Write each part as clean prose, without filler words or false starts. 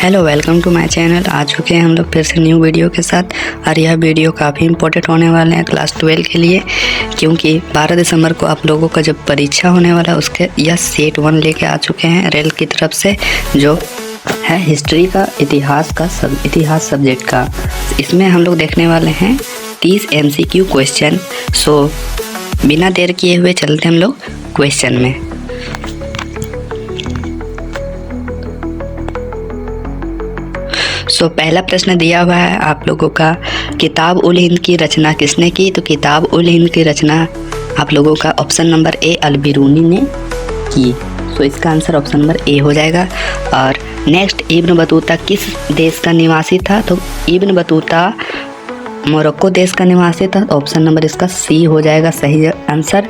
Hello, welcome to my channel. आ चुके हैं हम लोग फिर से न्यू वीडियो के साथ। और यह वीडियो काफ़ी इंपॉर्टेंट होने वाले हैं क्लास 12 के लिए, क्योंकि 12 दिसंबर को आप लोगों का जब परीक्षा होने वाला है उसके यह सेट 1 लेके आ चुके हैं रेल की तरफ से, जो है हिस्ट्री का, इतिहास सब्जेक्ट का। इसमें हम लोग देखने वाले हैं 30 MCQ क्वेश्चन। सो बिना देर किए हुए चलते हम लोग क्वेश्चन में। पहला प्रश्न दिया हुआ है आप लोगों का, किताब उल हिंद की रचना किसने की? तो किताब उल हिंद की रचना आप लोगों का ऑप्शन नंबर ए अल-बिरूनी ने की। इसका आंसर ऑप्शन नंबर ए हो जाएगा। और नेक्स्ट, इब्न बतूता किस देश का निवासी था? तो इब्न बतूता मोरक्को देश का निवासी था। ऑप्शन नंबर इसका सी हो जाएगा सही आंसर।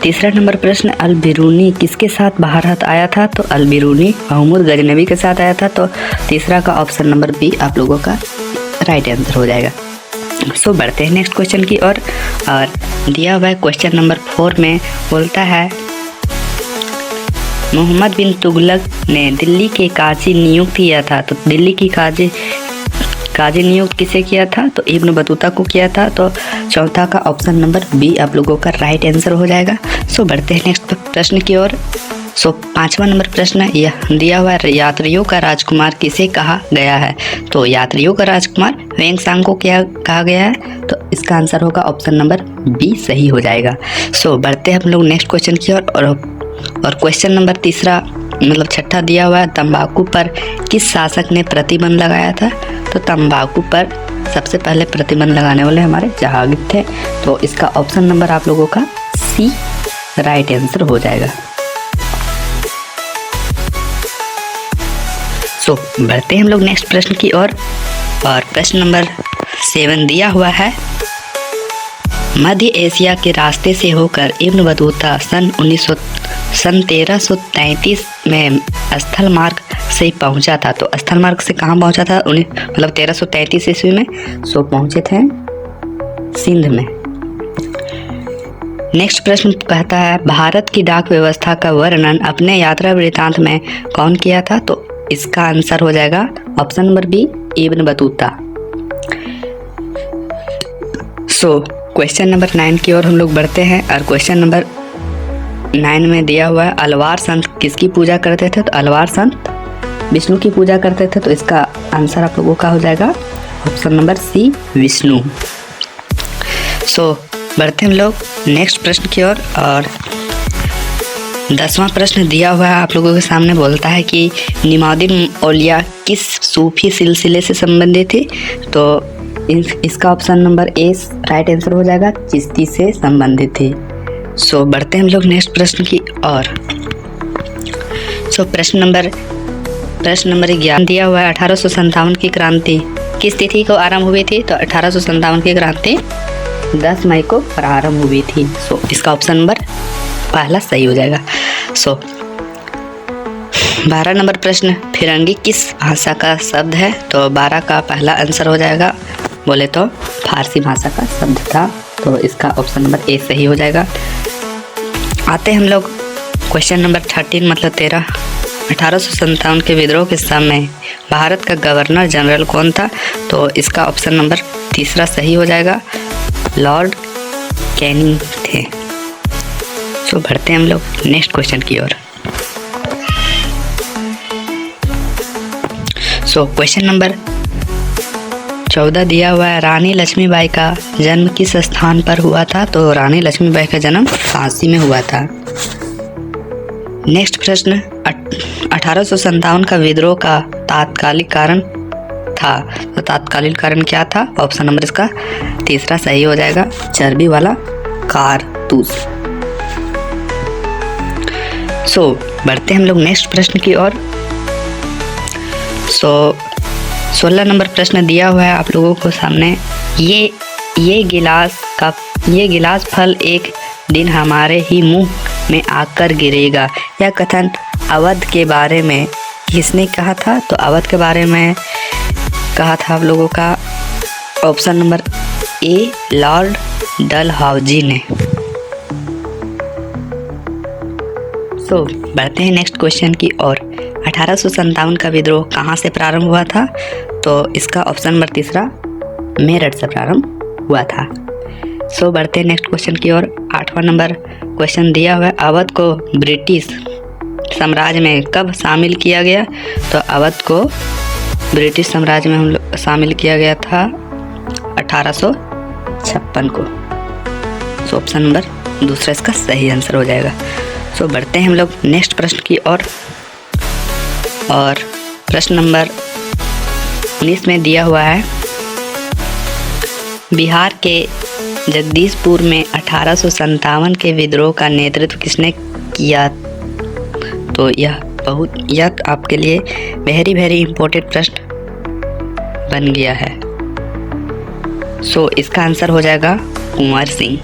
तीसरा नंबर प्रश्न, अल-बिरूनी किसके साथ भारत आया था? तो अल-बिरूनी महमूद गजनवी के साथ आया था। तो तीसरा का ऑप्शन नंबर बी आप लोगों का राइट आंसर हो जाएगा। बढ़ते हैं नेक्स्ट क्वेश्चन की ओर। और दिया हुआ है क्वेश्चन नंबर 4 में बोलता है, मोहम्मद बिन तुगलक ने दिल्ली के काजी नियुक्त किया था। तो दिल्ली की काजी नियुक्त किसे किया था? तो इब्न बतूता को किया था। तो चौथा का ऑप्शन नंबर बी आप लोगों का राइट आंसर हो जाएगा। बढ़ते हैं नेक्स्ट प्रश्न की ओर। 5वां नंबर प्रश्न यह दिया हुआ है, यात्रियों का राजकुमार किसे कहा गया है? तो यात्रियों का राजकुमार वेंगसांग को क्या कहा गया है? तो इसका आंसर होगा ऑप्शन नंबर बी सही हो जाएगा। बढ़ते हैं हम लोग नेक्स्ट क्वेश्चन की ओर। और क्वेश्चन नंबर तीसरा मतलब छठा दिया हुआ है, तंबाकू पर किस शासक ने प्रतिबंध लगाया था? तो तंबाकू पर सबसे पहले प्रतिबंध लगाने वाले हमारे जहांगीर थे। तो इसका ऑप्शन नंबर आप लोगों का सी राइट आंसर हो जाएगा। बढ़ते हैं हम लोग नेक्स्ट प्रश्न की ओर। और प्रश्न नंबर 7 दिया हुआ है, मध्य एशिया के रास्ते से होकर इब्न बतूता सन 1333 में स्थल मार्ग से पहुंचा था। तो स्थल मार्ग से कहाँ पहुंचा था? मतलब 1333 ईस्वी में पहुंचे थे सिंध में। नेक्स्ट प्रश्न कहता है, भारत की डाक व्यवस्था का वर्णन अपने यात्रा वृत्तांत में कौन किया था? तो इसका आंसर हो जाएगा option number B Ibn Battuta. Question number 9 की ओर हम लोग बढ़ते हैं। और क्वेश्चन नंबर 9 में दिया हुआ है, अलवार संत किसकी पूजा करते थे? तो अलवार संत विष्णु की पूजा करते थे। तो इसका आंसर आप लोगों का हो जाएगा ऑप्शन नंबर सी विष्णु। बढ़ते हम लोग नेक्स्ट प्रश्न की ओर। और 10वां प्रश्न दिया हुआ है आप लोगों के सामने, बोलता है कि निमाउद्दीन औलिया किस सूफी सिलसिले से संबंधित थी? तो इसका option number A right answer हो जाएगा, चिश्ती से संबंधित थी। बढ़ते हैं हम लोग नेक्स्ट प्रश्न की ओर। प्रश्न नंबर 11 दिया हुआ है, 1857 की क्रांति किस तिथि को आरंभ हुई थी? तो 1857 की क्रांति 10 मई को प्रारंभ हुई थी। इसका ऑप्शन नंबर पहला सही हो जाएगा। 12 नंबर प्रश्न, फिरंगी किस भाषा का शब्द है? तो 12 का पहला आंसर हो जाएगा, बोले तो फारसी भाषा का शब्द था। तो इसका ऑप्शन नंबर ए सही हो जाएगा। आते हैं हम लोग क्वेश्चन नंबर 13 मतलब 13, 1857 के विद्रोह के समय भारत का गवर्नर जनरल कौन था? तो इसका ऑप्शन नंबर तीसरा सही हो जाएगा, लॉर्ड कैनिंग थे। बढ़ते हैं हम लोग नेक्स्ट क्वेश्चन की ओर। क्वेश्चन नंबर 14 दिया हुआ है, रानी लक्ष्मीबाई का जन्म किस स्थान पर हुआ था? तो रानी लक्ष्मीबाई का जन्म काशी में हुआ था। नेक्स्ट प्रश्न, 1857 का विद्रोह का तात्कालिक कारण था। तो तात्कालिक कारण क्या था? ऑप्शन नंबर इसका तीसरा सही हो जाएगा, चर्बी वाला कारतूस। बढ़ते हैं हम लोग नेक्स्ट प्रश्न की ओर। 16 नंबर प्रश्न दिया हुआ है आप लोगों को सामने, ये गिलास फल एक दिन हमारे ही मुंह में आकर गिरेगा। यह कथन अवध के बारे में किसने कहा था? तो अवध के बारे में कहा था आप लोगों का option number A Lord Dalhousie ने। बढ़ते हैं नेक्स्ट क्वेश्चन की ओर। 1857 का विद्रोह कहाँ से प्रारंभ हुआ था? तो इसका ऑप्शन नंबर तीसरा मेरठ से प्रारंभ हुआ था। सो बढ़ते हैं नेक्स्ट क्वेश्चन की ओर। 8वां नंबर क्वेश्चन दिया हुआ है, अवध को ब्रिटिश साम्राज्य में कब शामिल किया गया? तो अवध को ब्रिटिश साम्राज्य में शामिल किया गया था 1856 को। सो ऑप्शन नंबर दूसरा इसका सही आंसर हो जाएगा। सो बढ़ते हैं हम लोग नेक्स्ट प्रश्न की ओर। और प्रश्न नंबर 19 में दिया हुआ है, बिहार के जगदीशपुर में 1857 के विद्रोह का नेतृत्व किसने किया? तो यह आपके लिए वेरी इम्पोर्टेंट प्रश्न बन गया है। सो इसका आंसर हो जाएगा कुंवर सिंह।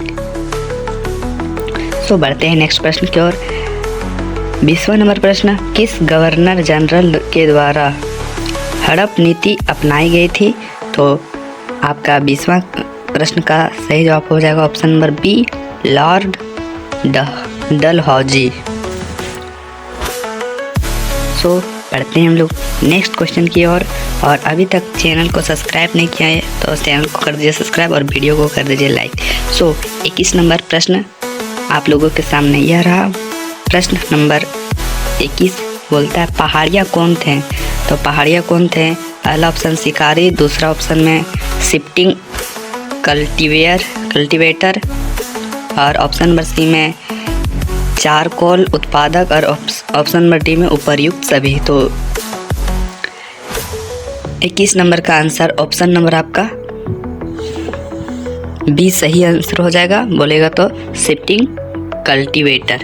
सो बढ़ते हैं नेक्स्ट प्रश्न की ओर। 20वां नंबर प्रश्न, किस गवर्नर जनरल के द्वारा हड़प नीति अपनाई गई थी? तो आपका 20वां प्रश्न का सही जवाब हो जाएगा option number B, Lord Dalhousie. So पढ़ते हैं हम लोग नेक्स्ट क्वेश्चन की ओर। और अभी तक चैनल को सब्सक्राइब नहीं किया है तो चैनल को कर दीजिए सब्सक्राइब और वीडियो को कर दीजिए लाइक। सो 21 नंबर प्रश्न आप लोगों के सामने यह रहा। प्रश्न नंबर 21 बोलता है, पहाड़िया कौन थे? तो पहाड़िया कौन थे? पहला ऑप्शन शिकारी, दूसरा ऑप्शन में शिफ्टिंग कल्टीवेटर, और ऑप्शन नंबर सी में चारकोल उत्पादक, और ऑप्शन नंबर डी में उपर्युक्त सभी। तो 21 नंबर का आंसर ऑप्शन नंबर आपका बी सही आंसर हो जाएगा। बोलेगा तो शिफ्टिंग कल्टीवेटर।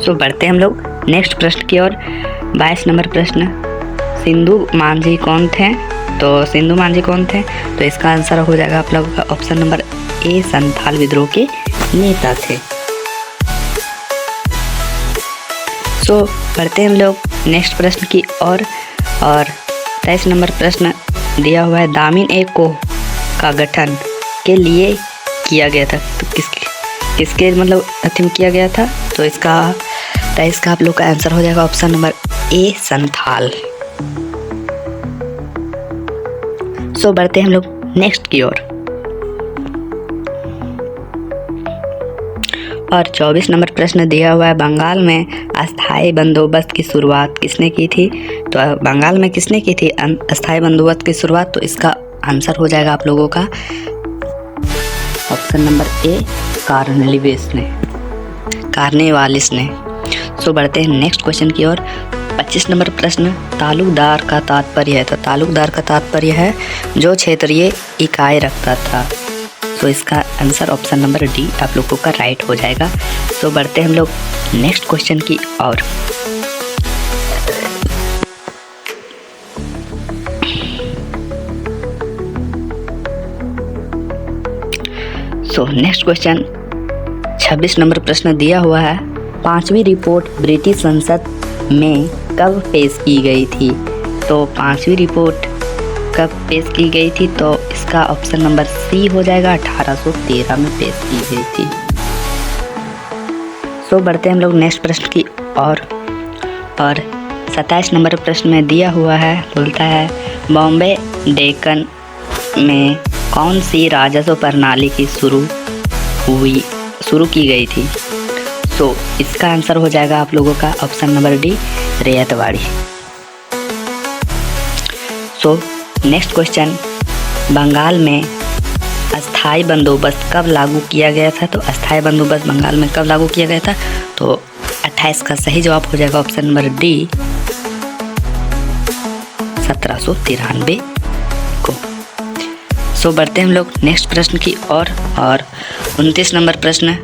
सो बढ़ते हैं हम लोग नेक्स्ट प्रश्न की ओर। 22 नंबर प्रश्न, सिंधु मांझी कौन थे? तो सिंधु मांझी कौन थे? तो इसका आंसर हो जाएगा आप लोगों का ऑप्शन नंबर ए, संथाल विद्रोह के नेता थे। सो बढ़ते हैं हम लोग नेक्स्ट प्रश्न की ओर। और 23 नंबर प्रश्न दिया हुआ है, दामिन ए को का गठन के लिए किया गया था। तो किसके मतलब अथीम किया गया था? तो इसका 23 का आप लोग का आंसर हो जाएगा ऑप्शन नंबर ए, संथाल। सो बढ़ते हैं हम लोग नेक्स्ट की ओर। और 24 नंबर प्रश्न दिया हुआ है, बंगाल में अस्थायी बंदोबस्त की शुरुआत किसने की थी? तो बंगाल में किसने की थी अस्थायी बंदोबस्त की शुरुआत? तो इसका आंसर हो जाएगा आप लोगों का ऑप्शन नंबर ए, कार्नेवालिस ने। सो बढ़ते हैं नेक्स्ट क्वेश्चन की ओर। 25 नंबर प्रश्न, तालुकदार का तात्पर्य है? तो तालुकदार का तात्पर्य है जो क्षेत्रीय इकाई रखता था। तो इसका आंसर ऑप्शन नंबर डी आप लोगों का राइट हो जाएगा। सो बढ़ते हैं हम लोग नेक्स्ट क्वेश्चन की ओर। सो नेक्स्ट क्वेश्चन 26 नंबर प्रश्न दिया हुआ है, 5वीं रिपोर्ट ब्रिटिश संसद में कब पेश की गई थी? तो 5वीं रिपोर्ट कब पेश की गई थी? तो इसका ऑप्शन नंबर सी हो जाएगा, 1813 में पेश की गई थी। सो बढ़ते हैं हम लोग नेक्स्ट प्रश्न की ओर। और 27 नंबर प्रश्न में दिया हुआ है, बोलता है बॉम्बे डेक्कन में कौन सी राजस्व प्रणाली की शुरू की गई थी? सो इसका आंसर हो जाएगा आप लोगों का option number D, Ryotwari. So next question, Bengal में अस्थाई बंदोबस्त कब लागू किया गया था? तो अस्थाई बंदोबस्त बंगाल में कब लागू किया गया था? तो 28 का सही जवाब हो जाएगा ऑप्शन नंबर डी, 1793 को। सो बढ़ते हैं हम लोग नेक्स्ट प्रश्न की ओर। और 29 नंबर प्रश्न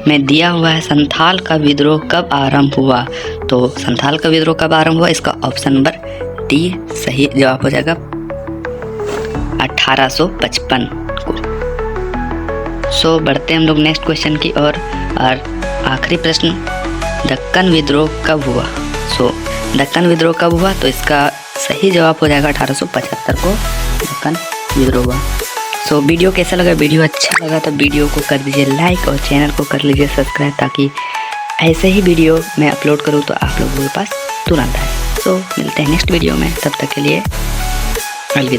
में दिया हुआ है, संथाल का विद्रोह कब आरंभ हुआ? तो संथाल का विद्रोह कब आरंभ हुआ? इसका ऑप्शन नंबर डी सही जवाब हो जाएगा 1855 को। सो बढ़ते हैं हम लोग नेक्स्ट क्वेश्चन की ओर। और आखिरी प्रश्न, दक्कन विद्रोह कब हुआ? सो दक्कन विद्रोह कब हुआ? तो इसका सही जवाब हो जाएगा 1875 को दक्कन विद्रोह हुआ। सो वीडियो कैसा लगा? वीडियो अच्छा लगा तो वीडियो को कर दीजिए लाइक और चैनल को कर लीजिए सब्सक्राइब, ताकि ऐसे ही वीडियो मैं अपलोड करूँ तो आप लोगों के पास तुरंत आए। तो मिलते हैं नेक्स्ट वीडियो में, तब तक के लिए अलविदा।